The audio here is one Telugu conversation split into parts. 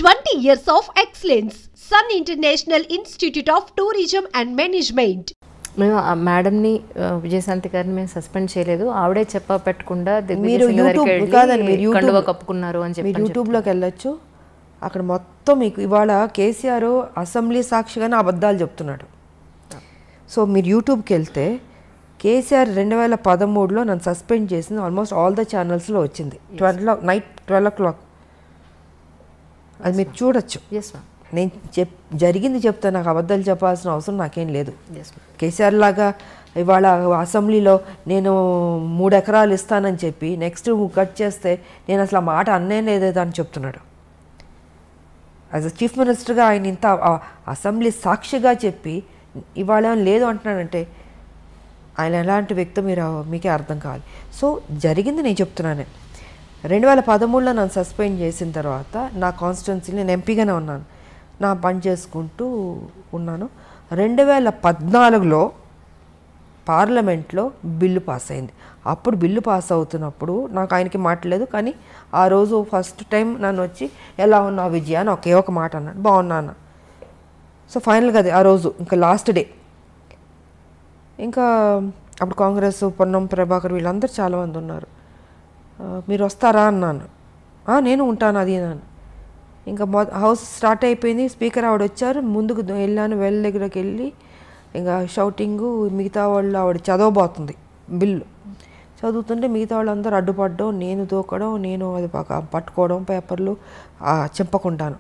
20 years of excellence. Sun International Institute of Tourism and Management. మేము ఆ మేడంని విజయశాంతి గారిని మేము సస్పెండ్ చేయలేదు, ఆవిడే చెప్ప పెట్టకుండా మీరు కండువా కప్పుకున్నారు అని చెప్పి యూట్యూబ్లోకి వెళ్ళొచ్చు. అక్కడ మొత్తం మీకు ఇవాళ కేసీఆర్ అసెంబ్లీ సాక్షిగానే అబద్ధాలు చెప్తున్నాడు. సో మీరు యూట్యూబ్కి వెళ్తే కేసీఆర్ 2013లో నన్ను సస్పెండ్ చేసింది ఆల్మోస్ట్ ఆల్ ద ఛానల్స్లో వచ్చింది. నైట్ 12 o'clock అది మీరు చూడొచ్చు. నేను జరిగింది చెప్తా, నాకు అబద్ధాలు చెప్పాల్సిన అవసరం నాకేం లేదు. కేసీఆర్ లాగా ఇవాళ అసెంబ్లీలో నేను 3 ఎకరాలు ఇస్తానని చెప్పి నెక్స్ట్ కట్ చేస్తే నేను అసలు ఆ మాట అన్నే లేదేదా అని చెప్తున్నాడు. యాజ్ అ చీఫ్ మినిస్టర్గా ఆయన ఇంత అసెంబ్లీ సాక్షిగా చెప్పి ఇవాళ లేదు అంటున్నాడంటే ఆయన ఎలాంటి వ్యక్తి మీకే అర్థం కావాలి. సో జరిగింది నేను చెప్తున్నాను. 2013లో నన్ను సస్పెండ్ చేసిన తర్వాత నా కాన్స్టిట్యున్సీలో నేను ఎంపీగానే ఉన్నాను, నా పని చేసుకుంటూ ఉన్నాను. 2014లో పార్లమెంట్లో బిల్లు పాస్ అయింది. అప్పుడు బిల్లు పాస్ అవుతున్నప్పుడు నాకు ఆయనకి మాట్లాడలేదు, కానీ ఆ రోజు ఫస్ట్ టైం నన్ను వచ్చి ఎలా ఉన్నావు విజయ అని ఒకే ఒక మాట అన్నాడు. బాగున్నా అన్న. సో ఫైనల్గా అది ఆ రోజు ఇంకా లాస్ట్ డే. ఇంకా అప్పుడు కాంగ్రెస్ పొన్నం ప్రభాకర్ వీళ్ళందరూ చాలామంది ఉన్నారు. మీరు వస్తారా అన్నాను. నేను ఉంటాను అది అన్నాను. ఇంకా హౌస్ స్టార్ట్ అయిపోయింది, స్పీకర్ ఆవిడ వచ్చారు, ముందుకు వెళ్ళాను. వెల్ దగ్గరికి వెళ్ళి ఇంకా షౌటింగు, మిగతా వాళ్ళు ఆవిడ చదవబోతుంది బిల్లు. చదువుతుంటే మిగతా వాళ్ళందరూ అడ్డుపడడం, నేను దూకడం, నేను అది పట్టుకోవడం పేపర్లు చింపకుంటాను.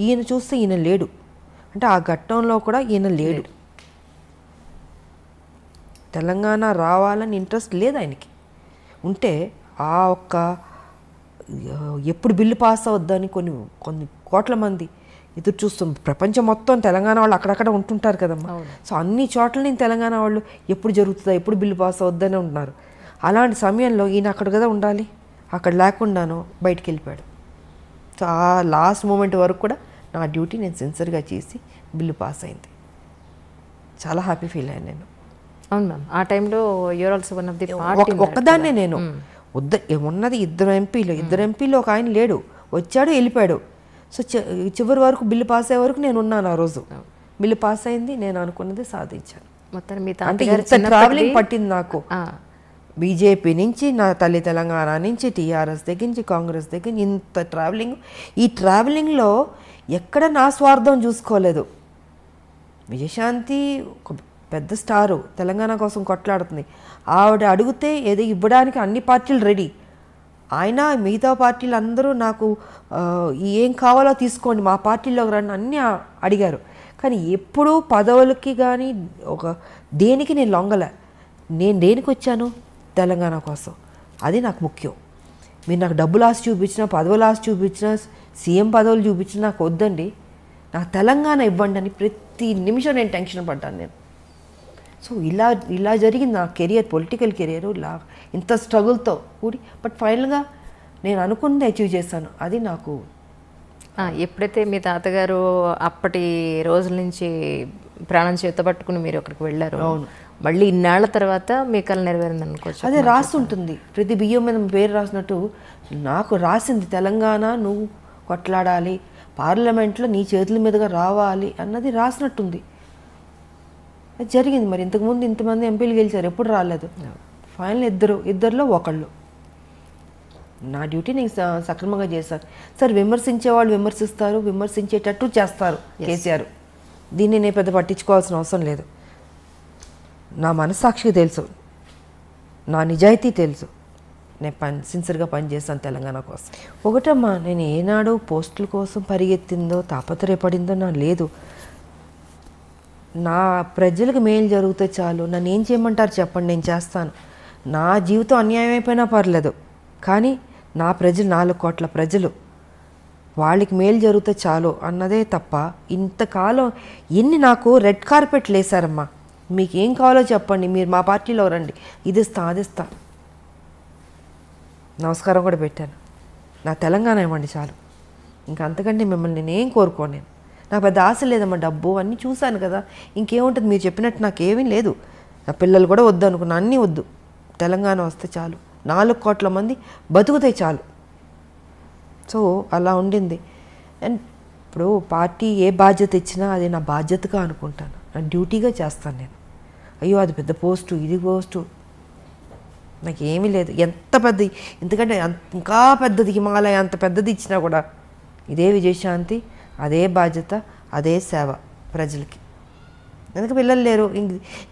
ఈయన చూస్తే ఈయన లేడు, అంటే ఆ ఘట్టంలో కూడా ఈయన లేడు. తెలంగాణ రావాలని ఇంట్రెస్ట్ లేదు ఆయనకి. ఉంటే ఆ ఒక్క ఎప్పుడు బిల్లు పాస్ అవుద్దని కొన్ని కోట్ల మంది ఎదురు చూస్తాం. ప్రపంచం మొత్తం తెలంగాణ వాళ్ళు అక్కడక్కడ ఉంటుంటారు కదమ్మా. సో అన్ని చోట్ల నేను తెలంగాణ వాళ్ళు ఎప్పుడు జరుగుతుందా, ఎప్పుడు బిల్లు పాస్ అవుద్దని ఉంటున్నారు. అలాంటి సమయంలో ఈయన అక్కడ కదా ఉండాలి, అక్కడ లేకుండాను బయటికి వెళ్ళిపోయాడు. సో ఆ లాస్ట్ మూమెంట్ వరకు కూడా నా డ్యూటీ నేను సిన్సియర్గా చేసి బిల్లు పాస్ అయింది. చాలా హ్యాపీ ఫీల్ అయ్యాను నేను. అవును మ్యామ్, ఆ టైంలో you are also one of the ఒక్కదాన్నే నేను ఉన్నది ఇద్దరు ఎంపీలు ఒక ఆయన లేడు, వచ్చాడు వెళ్ళిపోయాడు. సో చివరి వరకు బిల్లు పాస్ అయ్యే వరకు నేను ఉన్నాను. ఆ రోజు బిల్లు పాస్ అయింది, నేను అనుకున్నది సాధించాను. అంటే ఇంత ట్రావెలింగ్ పట్టింది నాకు. బీజేపీ నుంచి, నా తల్లి తెలంగాణ నుంచి, టీఆర్ఎస్ దగ్గర నుంచి, కాంగ్రెస్ దగ్గర నుంచి ఇంత ట్రావెలింగ్. ఈ ట్రావెలింగ్లో ఎక్కడ నా స్వార్థం చూసుకోలేదు. విజయశాంతి ఒక పెద్ద స్టారు, తెలంగాణ కోసం కొట్లాడుతుంది. ఆవిడ అడిగితే ఏదో ఇవ్వడానికి అన్ని పార్టీలు రెడీ. ఆయన మిగతా పార్టీలు అందరూ నాకు ఏం కావాలో తీసుకోండి, మా పార్టీలోకి రండి అన్నీ అడిగారు. కానీ ఎప్పుడూ పదవులకి కానీ దేనికి నేను లొంగలే. నేను దేనికి వచ్చాను? తెలంగాణ కోసం. అది నాకు ముఖ్యం. మీరు నాకు డబ్బులు ఆశ చూపించినా, పదవులు ఆశ చూపించినా, సీఎం పదవులు చూపించినా నాకు వద్దండి, నాకు తెలంగాణ ఇవ్వండి అని ప్రతి నిమిషం నేను టెన్షన్ పడ్డాను నేను. సో ఇలా జరిగింది నా కెరియర్, పొలిటికల్ కెరియర్ ఇలా ఇంత స్ట్రగుల్తో కూడి. బట్ ఫైనల్గా నేను అనుకున్నది అచీవ్ చేశాను. అది నాకు. ఎప్పుడైతే మీ తాతగారు అప్పటి రోజుల నుంచి ప్రాణం చేతపట్టుకుని మీరు అక్కడికి వెళ్ళారు, అవును, మళ్ళీ ఇన్నాళ్ల తర్వాత మీ కళ నెరవేరింది అనుకోవచ్చు. అదే రాస్తుంటుంది ప్రతి బియ్యం మీద పేరు రాసినట్టు నాకు రాసింది తెలంగాణ నువ్వు కొట్లాడాలి, పార్లమెంట్లో నీ చేతుల మీదుగా రావాలి అన్నది రాసినట్టుంది. అది జరిగింది. మరి ఇంతకుముందు ఇంతమంది ఎంపీలు గెలిచారు, ఎప్పుడు రాలేదు. ఫైనల్ ఇద్దరిలో ఒకళ్ళు. నా డ్యూటీ నేను సక్రమంగా చేశాను. సార్ విమర్శించే వాళ్ళు విమర్శిస్తారు, విమర్శించేటట్టు చేస్తారు కేసీఆర్. దీన్ని నేను పెద్ద పట్టించుకోవాల్సిన అవసరం లేదు. నా మనస్సాక్షికి తెలుసు, నా నిజాయితీ తెలుసు, నేను సిన్సియర్గా పనిచేస్తాను తెలంగాణ కోసం. ఒకటమ్మా, నేను ఏనాడు పోస్టుల కోసం పరిగెత్తిందో తాపత్రయపడిందో నా లేదు. నా ప్రజలకు మేలు జరిగితే చాలు, నన్ను ఏం చేయమంటారు చెప్పండి, నేను చేస్తాను. నా జీవితం అన్యాయం అయిపోయినా పర్లేదు, కానీ నా ప్రజలు 4 కోట్ల ప్రజలు, వాళ్ళకి మేలు జరిగితే చాలు అన్నదే తప్ప ఇంతకాలం ఎన్ని నాకు రెడ్ కార్పెట్లు వేశారమ్మా. మీకు ఏం కావాలో చెప్పండి, మీరు మా పార్టీలో రండి, ఇది ఇస్తా అది ఇస్తా. నమస్కారం కూడా పెట్టాను. నా తెలంగాణ ఇవ్వండి చాలు, ఇంకా అంతకంటే మిమ్మల్ని నేనేం కోరుకోను. నేను నాకు పెద్ద ఆశ లేదమ్మా, డబ్బు అన్నీ చూశాను కదా, ఇంకేముంటుంది. మీరు చెప్పినట్టు నాకేమీ లేదు. నా పిల్లలు కూడా వద్దు అనుకున్నా, అన్నీ వద్దు, తెలంగాణ వస్తే చాలు, 4 కోట్ల మంది బతుకుతాయి చాలు. సో అలా ఉండింది. అండ్ ఇప్పుడు పార్టీ ఏ బాధ్యత ఇచ్చినా అది నా బాధ్యతగా అనుకుంటాను, నా డ్యూటీగా చేస్తాను నేను. అయ్యో అది పెద్ద పోస్టు, ఇది పోస్టు, నాకు ఏమీ లేదు. ఎంత పెద్దది, ఎందుకంటే ఇంకా పెద్దది హిమాలయ అంత పెద్దది ఇచ్చినా కూడా ఇదే విజయశాంతి, అదే బాధ్యత, అదే సేవ ప్రజలకి. ఎందుకు పిల్లలు లేరు,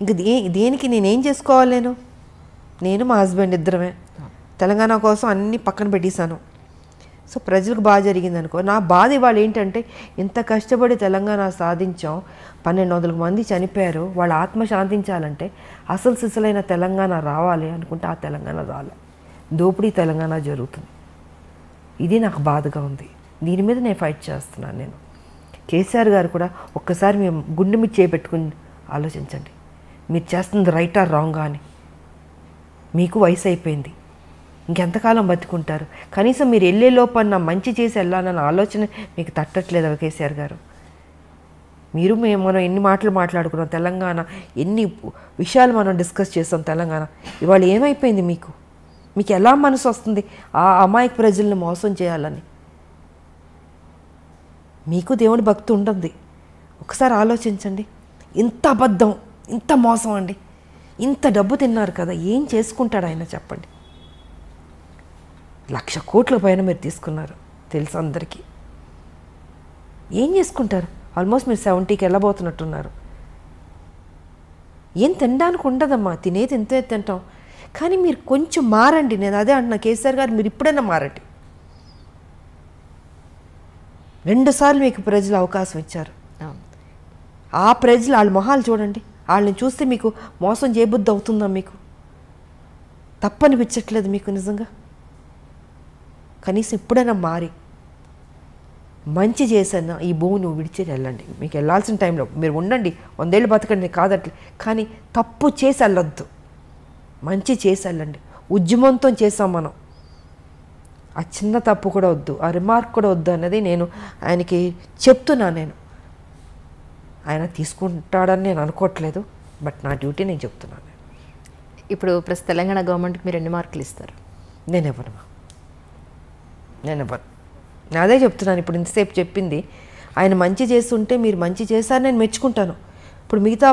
ఇంక దేనికి నేనేం చేసుకోవాలి? నేను మా హస్బెండ్ ఇద్దరమే తెలంగాణ కోసం అన్నీ పక్కన పెట్టేశాను. సో ప్రజలకు బాగా జరిగింది అనుకో. నా బాధ ఇవాళ ఏంటంటే, ఇంత కష్టపడి తెలంగాణ సాధించాం, 1200 మంది చనిపోయారు, వాళ్ళ ఆత్మ శాంతించాలంటే అసలు సిసలైన తెలంగాణ రావాలి అనుకుంటే ఆ తెలంగాణ రాలే, దోపిడీ తెలంగాణ జరుగుతుంది. ఇది నాకు బాధగా ఉంది. దీని మీద నేను ఫైట్ చేస్తున్నాను. నేను కేసీఆర్ గారు కూడా ఒక్కసారి మేము గుండె మీద చేపెట్టుకుని ఆలోచించండి, మీరు చేస్తుంది రైటా రాంగా అని. మీకు వయసు అయిపోయింది, ఇంకెంతకాలం బతుకుంటారు? కనీసం మీరు వెళ్ళే లోపల మంచి చేసి వెళ్ళాలన్న ఆలోచన మీకు తట్టట్లేదు కేసీఆర్ గారు. మనం ఎన్ని మాటలు మాట్లాడుకున్నాం తెలంగాణ, ఎన్ని విషయాలు మనం డిస్కస్ చేస్తాం తెలంగాణ. ఇవాళ ఏమైపోయింది? మీకు ఎలా మనసు వస్తుంది ఆ అమాయక ప్రజల్ని మోసం చేయాలని? మీకు దేవుని భక్తి ఉంటుంది, ఒకసారి ఆలోచించండి. ఇంత అబద్ధం, ఇంత మోసం అండి, ఇంత డబ్బు తిన్నారు కదా, ఏం చేసుకుంటాడు ఆయన చెప్పండి? 1,00,000 కోట్ల పైన మీరు తీసుకున్నారు తెలుసు అందరికీ. ఏం చేసుకుంటారు? ఆల్మోస్ట్ మీరు 70కి వెళ్ళబోతున్నట్టున్నారు. ఏం తినడానికి ఉండదమ్మా, తినేది ఎంతో తింటాం. కానీ మీరు కొంచెం మారండి. నేను అదే అంటున్నా, కేసీఆర్ గారు మీరు ఇప్పుడైనా మారండి. 2 సార్లు మీకు ప్రజలు అవకాశం ఇచ్చారు. ఆ ప్రజలు వాళ్ళ మొహాలు చూడండి, వాళ్ళని చూస్తే మీకు మోసం చేయబుద్ధి అవుతుందా? మీకు తప్పనిపించట్లేదు మీకు నిజంగా? కనీసం ఇప్పుడైనా మారి మంచి చేసన్నా ఈ భూమి నువ్వు విడిచేది వెళ్ళండి. మీకు వెళ్ళాల్సిన టైంలో మీరు ఉండండి, 100 ఏళ్ళు బతకండి కాదట్లే, కానీ తప్పు చేసి వెళ్ళొద్దు, మంచి చేసి వెళ్ళండి. ఉద్యమంతో చేసాం మనం, ఆ చిన్న తప్పు కూడా వద్దు, ఆ రిమార్క్ కూడా వద్దు అన్నది నేను ఆయనకి చెప్తున్నాను. నేను ఆయన తీసుకుంటాడని నేను అనుకోవట్లేదు, బట్ నా డ్యూటీ నేను చెప్తున్నాను. ఇప్పుడు ప్రస్తుత తెలంగాణ గవర్నమెంట్కి మీరు ఎన్ని మార్కులు ఇస్తారు? నేను ఇవ్వను. అదే చెప్తున్నాను. ఇప్పుడు ఇంతసేపు చెప్పింది ఆయన మంచి చేస్తుంటే మీరు మంచి చేశారు, నేను మెచ్చుకుంటాను. ఇప్పుడు మిగతా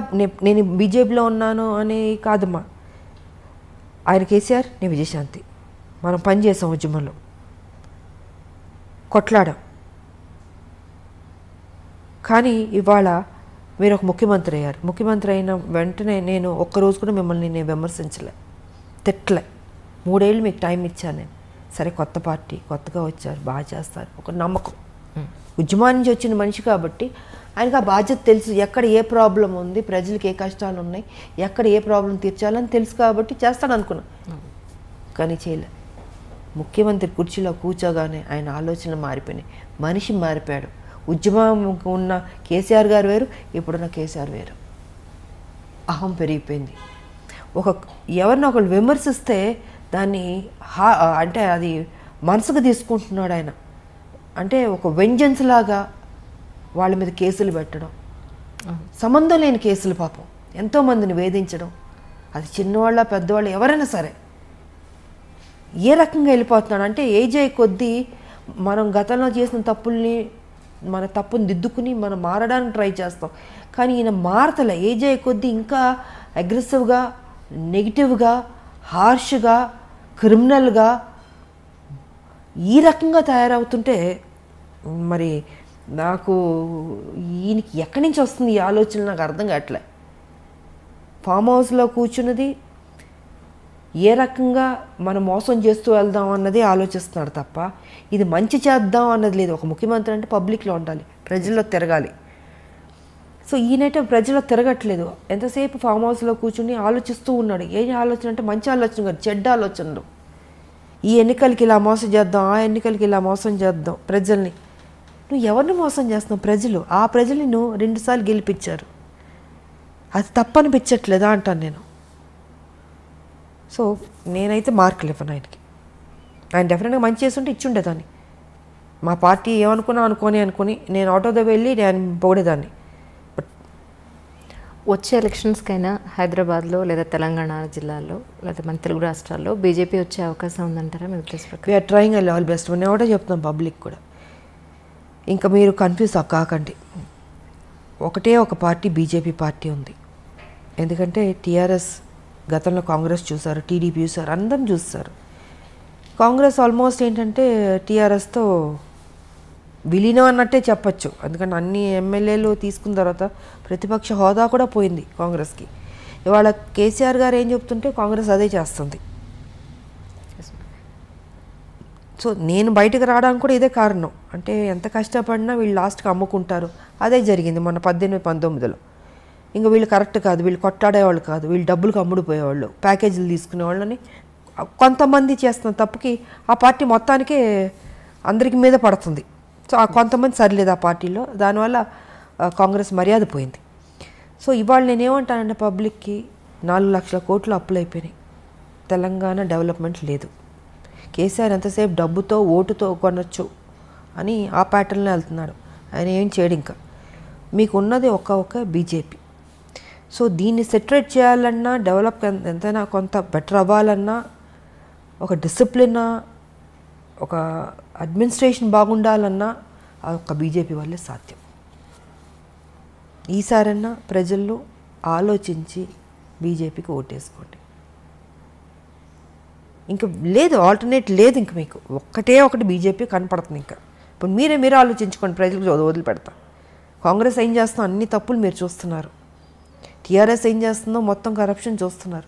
నేను బీజేపీలో ఉన్నాను అని కాదమ్మా. ఆయన కేసీఆర్, నేను విజయశాంతి, మనం పని చేసాం, ఉద్యమంలో కొట్లాడాం. కానీ ఇవాళ మీరు ఒక ముఖ్యమంత్రి అయ్యారు. ముఖ్యమంత్రి అయిన వెంటనే నేను ఒక్కరోజు కూడా మిమ్మల్ని నేను విమర్శించలే, తిట్టలే. 3 ఏళ్ళు మీకు టైం ఇచ్చాను నేను. సరే, కొత్త పార్టీ, కొత్తగా వచ్చారు, బాగా చేస్తారు, ఒక నమ్మకం. ఉద్యమం నుంచి వచ్చిన మనిషి కాబట్టి ఆయనకు ఆ బాధ్యత తెలుసు, ఎక్కడ ఏ ప్రాబ్లం ఉంది, ప్రజలకు ఏ కష్టాలు ఉన్నాయి, ఎక్కడ ఏ ప్రాబ్లం తీర్చాలని తెలుసు కాబట్టి చేస్తాడు అనుకున్నా. కానీ చేయలే. ముఖ్యమంత్రి కుర్చీలో కూర్చోగానే ఆయన ఆలోచనలు మారిపోయినాయి, మనిషి మారిపోయాడు. ఉద్యమం ఉన్న కేసీఆర్ గారు వేరు, ఇప్పుడున్న కేసీఆర్ వేరు. అహం పెరిగిపోయింది. ఎవరిని ఒకళ్ళు విమర్శిస్తే దాన్ని అంటే అది మనసుకు తీసుకుంటున్నాడు ఆయన. అంటే ఒక వెంజెన్స్ లాగా వాళ్ళ మీద కేసులు పెట్టడం, సంబంధం లేని కేసులు, పాపం ఎంతోమందిని వేధించడం. అది చిన్నవాళ్ళ పెద్దవాళ్ళు ఎవరైనా సరే ఏ రకంగా వెళ్ళిపోతున్నాడు అంటే, ఏజ్ అయ్యే కొద్దీ మనం గతంలో చేసిన తప్పుల్ని, మన తప్పుని దిద్దుకుని మనం మారడానికి ట్రై చేస్తాం. కానీ ఈయన మారతలే. ఏజ్ అయ్యే కొద్దీ ఇంకా అగ్రెసివ్గా, నెగిటివ్గా, హార్ష్గా, క్రిమినల్గా ఈ రకంగా తయారవుతుంటే మరి నాకు ఈయనకి ఎక్కడి నుంచి వస్తుంది ఈ ఆలోచన నాకు అర్థం కావట్లే. ఫామ్ హౌస్లో కూర్చున్నది ఏ రకంగా మనం మోసం చేస్తూ వెళ్దాం అన్నది ఆలోచిస్తున్నాడు తప్ప ఇది మంచి చేద్దాం అన్నది లేదు. ఒక ముఖ్యమంత్రి అంటే పబ్లిక్లో ఉండాలి, ప్రజల్లో తిరగాలి. సో ఈయనైతే ప్రజల్లో తిరగట్లేదు, ఎంతసేపు ఫామ్ హౌస్లో కూర్చుని ఆలోచిస్తూ ఉన్నాడు. ఏ ఆలోచన అంటే మంచి ఆలోచన కాదు, చెడ్డ ఆలోచనలు. ఈ ఎన్నికలకి ఇలా మోసం చేద్దాం, ఆ ఎన్నికలకి ఇలా మోసం చేద్దాం ప్రజల్ని. నువ్వు ఎవరిని మోసం చేస్తున్నావు? ప్రజలు. ఆ ప్రజల్ని నువ్వు 2 సార్లు గెలిపించారు, అది తప్పనిపించట్లేదా అంటాను నేను. సో నేనైతే మార్కులు ఇవ్వను ఆయనకి. ఆయన డెఫినెట్గా మంచి చేస్తుంటే ఇచ్చుండేదాన్ని. మా పార్టీ ఏమనుకున్నా అనుకొని నేను ఆటోతో వెళ్ళి నేను పొగిడేదాన్ని. వచ్చే ఎలక్షన్స్కైనా హైదరాబాద్లో లేదా తెలంగాణ జిల్లాలో లేదా మన తెలుగు రాష్ట్రాల్లో బీజేపీ వచ్చే అవకాశం ఉందంటారా మీ ఉద్దేశం? We are trying I all best. నేను ఒకటే చెప్తున్నాం పబ్లిక్ కూడా, ఇంకా మీరు కన్ఫ్యూజ్ కాకండి. ఒకటే ఒక పార్టీ బీజేపీ పార్టీ ఉంది. ఎందుకంటే టీఆర్ఎస్ గతంలో కాంగ్రెస్ చూసారు, టీడీపీ చూసారు, అందరం చూస్తారు. కాంగ్రెస్ ఆల్మోస్ట్ ఏంటంటే టీఆర్ఎస్తో విలీనం అన్నట్టే చెప్పచ్చు. ఎందుకంటే అన్ని ఎమ్మెల్యేలు తీసుకున్న తర్వాత ప్రతిపక్ష హోదా కూడా పోయింది కాంగ్రెస్కి. ఇవాళ కేసీఆర్ గారు ఏం చెప్తుంటే కాంగ్రెస్ అదే చేస్తుంది. సో నేను బయటకు రావడానికి కూడా ఇదే కారణం. అంటే ఎంత కష్టపడినా వీళ్ళు లాస్ట్కి అమ్ముకుంటారు. అదే జరిగింది మొన్న 18-19లో. ఇంకా వీళ్ళు కరెక్ట్ కాదు, వీళ్ళు కొట్టాడేవాళ్ళు కాదు, వీళ్ళు డబ్బులకు అమ్ముడుపోయేవాళ్ళు, ప్యాకేజీలు తీసుకునేవాళ్ళని కొంతమంది చేస్తున్న తప్పుకి ఆ పార్టీ మొత్తానికే అందరికి మీద పడుతుంది. సో ఆ కొంతమంది సరిలేదు ఆ పార్టీలో, దానివల్ల కాంగ్రెస్ మర్యాద పోయింది. సో ఇవాళ నేనేమంటానంటే పబ్లిక్కి 4 లక్షల కోట్లు అప్పులు అయిపోయినాయి. తెలంగాణ డెవలప్మెంట్ లేదు. కేసీఆర్ ఎంతసేపు డబ్బుతో ఓటుతో కొనొచ్చు అని ఆ ప్యాటర్న్లో వెళ్తున్నాడు. ఆయన ఏం చేయడు. ఇంకా మీకు ఉన్నది ఒక బీజేపీ. సో దీన్ని సెటరేట్ చేయాలన్నా, డెవలప్ ఎంతైనా కొంత బెటర్ అవ్వాలన్నా, ఒక డిసిప్లిన్, ఒక అడ్మినిస్ట్రేషన్ బాగుండాలన్నా ఆ ఒక్క బీజేపీ వల్లే సాధ్యం. ఈసారన్నా ప్రజల్లో ఆలోచించి బీజేపీకి ఓటేసుకోండి. ఇంకా లేదు, ఆల్టర్నేట్ లేదు. ఇంక మీకు ఒకటి బీజేపీ కనపడుతుంది. ఇంకా ఇప్పుడు మీరే ఆలోచించుకోండి. ప్రజలకు వదిలిపెడతా. కాంగ్రెస్ ఏం చేస్తుందో అన్ని తప్పులు మీరు చూస్తున్నారు. టీఆర్ఎస్ ఏం చేస్తుందో మొత్తం కరప్షన్ చూస్తున్నారు.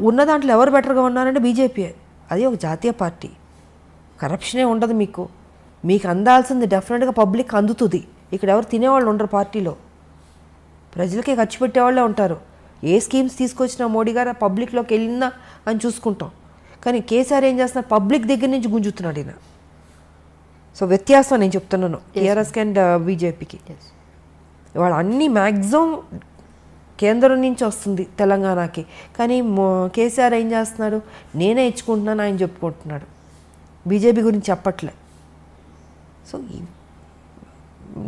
ఉన్న దాంట్లో ఎవరు బెటర్గా ఉన్నారంటే బీజేపీ. అది ఒక జాతీయ పార్టీ. కరప్షనే ఉండదు. మీకు అందాల్సింది డెఫినెట్గా పబ్లిక్ అందుతుంది. ఇక్కడ ఎవరు తినేవాళ్ళు ఉండరు పార్టీలో. ప్రజలకే ఖర్చు పెట్టేవాళ్ళే ఉంటారు. ఏ స్కీమ్స్ తీసుకొచ్చినా మోడీ గారు పబ్లిక్లోకి వెళ్ళిందా అని చూసుకుంటాం. కానీ కేసీఆర్ ఏం చేస్తున్నారు, పబ్లిక్ దగ్గర నుంచి గుంజుతున్నాడు ఈయన. సో వ్యత్యాసం నేను చెప్తున్నాను టీఆర్ఎస్కి అండ్ బీజేపీకి. ఇవాళ అన్ని మ్యాక్సిమం కేంద్రం నుంచి వస్తుంది తెలంగాణకి. కానీ కేసీఆర్ ఏం చేస్తున్నాడు, నేనే ఇచ్చుకుంటున్నాను ఆయన చెప్పుకుంటున్నాడు. బీజేపీ గురించి చెప్పట్లే. సో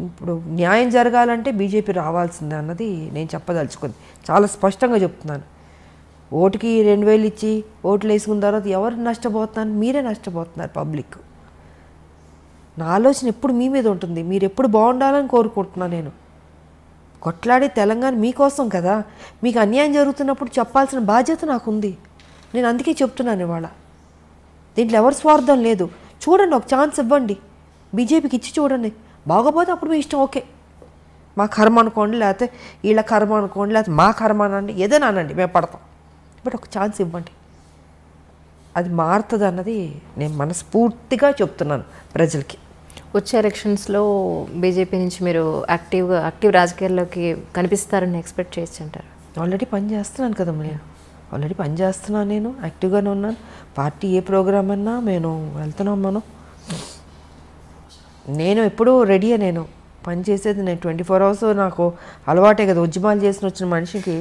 ఇప్పుడు న్యాయం జరగాలంటే బీజేపీ రావాల్సిందే అన్నది నేను చెప్పదలుచుకుంది. చాలా స్పష్టంగా చెప్తున్నాను. ఓటుకి 2000 ఇచ్చి ఓట్లు వేసుకున్న తర్వాత ఎవరు నష్టపోతున్నారు, మీరే నష్టపోతున్నారు పబ్లిక్. నా ఆలోచన ఎప్పుడు మీ మీద ఉంటుంది. మీరు ఎప్పుడు బాగుండాలని కోరుకుంటున్నాను నేను. కొట్లాడే తెలంగాణ మీకోసం కదా. మీకు అన్యాయం జరుగుతున్నప్పుడు చెప్పాల్సిన బాధ్యత నాకుంది. నేను అందుకే చెప్తున్నాను ఇవాళ. దీంట్లో ఎవరి స్వార్థం లేదు. చూడండి, ఒక ఛాన్స్ ఇవ్వండి, బీజేపీకి ఇచ్చి చూడండి. బాగోపోతే అప్పుడు మీ ఇష్టం. ఓకే, మా కర్మ అనుకోండి, లేకపోతే వీళ్ళ కర్మ అనుకోండి, లేకపోతే మా కర్మ అనండి, ఏదైనా అనండి, మేము పడతాం. బట్ ఒక ఛాన్స్ ఇవ్వండి, అది మారుతుంది అన్నది నేను మనస్ఫూర్తిగా చెప్తున్నాను ప్రజలకి. వచ్చే ఎలక్షన్స్లో బీజేపీ నుంచి మీరు యాక్టివ్ రాజకీయాల్లోకి కనిపిస్తారని ఎక్స్పెక్ట్ చేయొచ్చు అంటారు? ఆల్రెడీ పని చేస్తున్నాను కదా నేను. ఆల్రెడీ పని చేస్తున్నాను, నేను యాక్టివ్గానే ఉన్నాను. పార్టీ ఏ ప్రోగ్రామ్ అన్నా మేము వెళ్తున్నాం. నేను ఎప్పుడూ రెడీయే. నేను పని చేసేది నేను 24 hours నాకు అలవాటే కదా. ఉద్యమాలు చేసిన వచ్చిన మనిషికి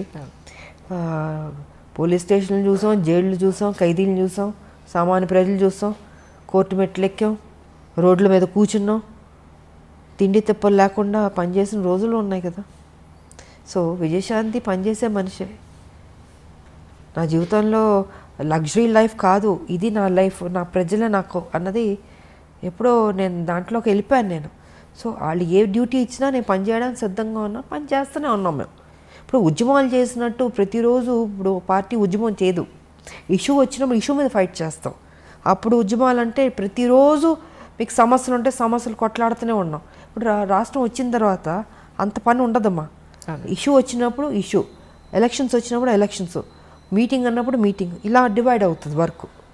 పోలీస్ స్టేషన్లు చూసాం, జైళ్ళు చూసాం, ఖైదీలు చూసాం, సామాన్య ప్రజలు చూసాం, కోర్టు మెట్లు ఎక్కాం, రోడ్ల మీద కూర్చున్నాం, తిండి తిప్పలు లేకుండా పనిచేసిన రోజులు ఉన్నాయి కదా. సో విజయశాంతి పనిచేసే మనిషే. నా జీవితంలో లగ్జరీ లైఫ్ కాదు ఇది, నా లైఫ్, నా ప్రజలే నాకు అన్నది ఎప్పుడో నేను దాంట్లోకి వెళ్ళిపోయాను నేను. సో వాళ్ళు ఏ డ్యూటీ ఇచ్చినా నేను పని చేయడానికి సిద్ధంగా ఉన్నా, పని చేస్తూనే ఉన్నాం మేము. ఇప్పుడు ఉద్యమాలు చేసినట్టు ప్రతిరోజు ఇప్పుడు పార్టీ ఉద్యమం చేయదు. ఇష్యూ వచ్చినప్పుడు ఇష్యూ మీద ఫైట్ చేస్తాం. అప్పుడు ఉద్యమాలు అంటే ప్రతిరోజు మీకు సమస్యలు ఉంటే సమస్యలు కొట్లాడుతూనే ఉన్నాం. ఇప్పుడు రాష్ట్రం వచ్చిన తర్వాత అంత పని ఉండదమ్మా. ఇష్యూ వచ్చినప్పుడు ఇష్యూ, ఎలక్షన్స్ వచ్చినప్పుడు ఎలక్షన్స్, మీటింగ్ అన్నప్పుడు మీటింగ్, ఇలా డివైడ్ అవుతుంది వర్క్.